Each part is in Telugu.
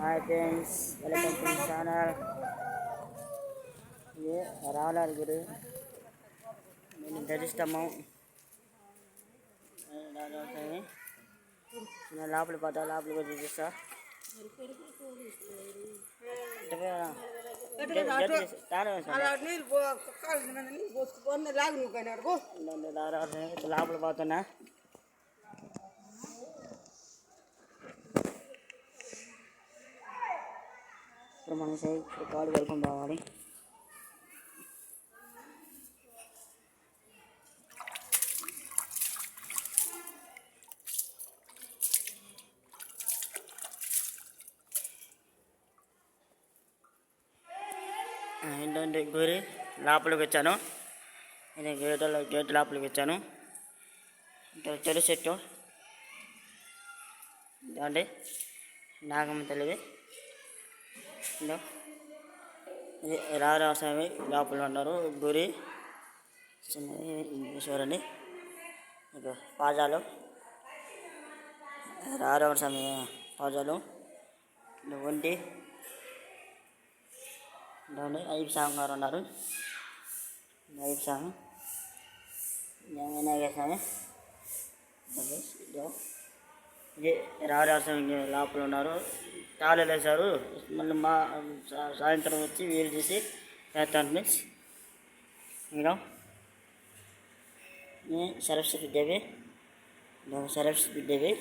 Hi friends, welcome to channel. ఇది రావలారి గుడి. నేను గరిష్టము లోపల పోతా, లోపలికి వచ్చి చూస్తా. లోపల పోతున్నా. ఇప్పుడు మనం కాడు కలుపుకొని పోవాలి. ఏంటంటే గురి లోపలికి వచ్చాను. నేను గేట్ లోపలికి వచ్చాను. చెడు చెట్టు అంటే నాగమ్మ తల్లిది. ఇది రారాస్వామి లోపల ఉన్నారు. గురి చిన్న చూడండి. ఇక పాజాలు రారాస్వామి పాజాలు ఒంటి అయ్యప్ప స్వామి గారు ఉన్నారు. అయ్యప్ప స్వామి, వినాయక స్వామి, ఇది రారాస్వామి లోపల ఉన్నారు. తాళాలు వేశారు. మళ్ళీ సాయంత్రం వచ్చి వీలు చేసి వేస్తాను ఫ్రెండ్స్. ఇంకా సరస్వతి దేవి, సరస్వతి దేవి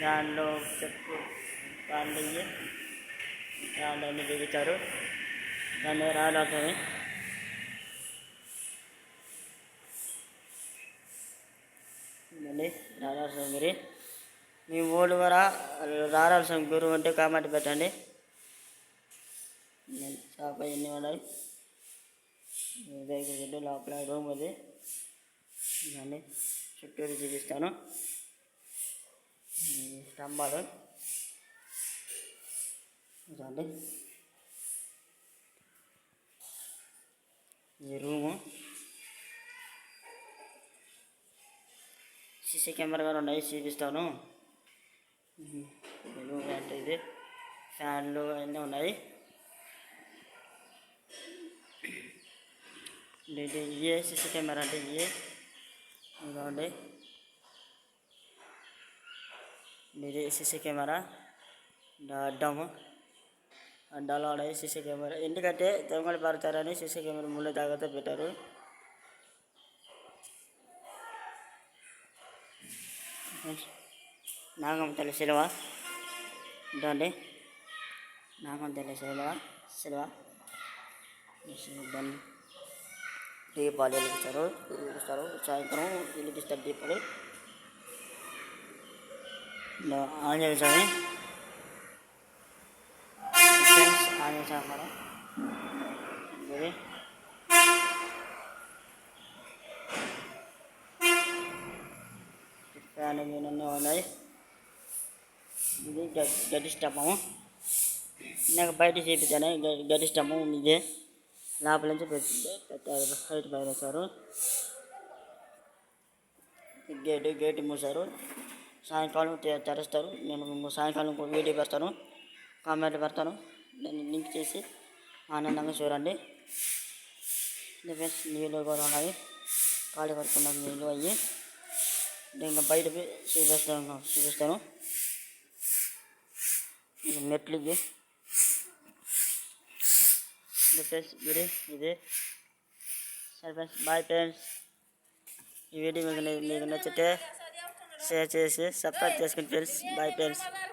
దానిలో చెప్పు దాన్ని దిగుతారు. దాన్ని రారాస్వామి. మళ్ళీ రారాస్వామి గురి. మీ ఊళ్ళు కూడా రారాస్వామి గురువు అంటే కామెంట్ పెట్టండి. చేప ఎన్ని ఉన్నాయి. లోపల రూమ్ అది. దాన్ని చుట్టూరు చూపిస్తాను. స్తంభాలు చూడండి. ఈ రూము సీసీ కెమెరా కూడా ఉన్నాయి, చూపిస్తాను. అంటే ఇది ఫ్యాన్లు అన్నీ ఉన్నాయి. ఇది ఇవే సీసీ కెమెరా అంటే ఇవే ఇదిగోండి. ఇది సీసీ కెమెరా అడ్డము, అడ్డాలు ఉన్నాయి. సీసీ కెమెరా ఎందుకంటే దొంగలు పడతారని సీసీ కెమెరా ముందు జాగ్రత్త పెట్టారు. నాగమ్మ తల్లి శిలువ ఇదండి. నాగమ్మ తల్లి శిలువ దాన్ని దీపాలు వెలిగిస్తారు. సాయంత్రం వెలిగిస్తారు దీపాలు. ఆంజనేయ స్వామి, ఆంజనేయ స్వామి కూడా ఇది ఫ్యాన్ అన్నీ ఉన్నాయి. ఇది గది స్తంభము. నాకు బయట చేపించాను. గది స్తంభం ఇదే. లోపల నుంచి పెట్టారు, బయట పైరేశారు. గేటు మూసారు. సాయంకాలం తెరుస్తారు. నేను సాయంకాలం వీడియో పెడతాను, కామెంట్ పెడతాను. దాన్ని లింక్ చేసి ఆనందంగా చూడండి. నీళ్ళు కూడా ఉన్నాయి. కాళ్ళు కడుక్కున్న నీళ్ళు అయ్యి ఇంకా బయట చూపిస్తాను. మెట్లు ఫ్రెండ్స్ గుడి ఇది. సరే ఫ్రెండ్స్, బాయ్ ఫ్రెండ్స్. ఈ వీడియో మీకు నచ్చితే షేర్ చేసి సబ్స్క్రైబ్ చేసుకోండి ఫ్రెండ్స్. Bye friends.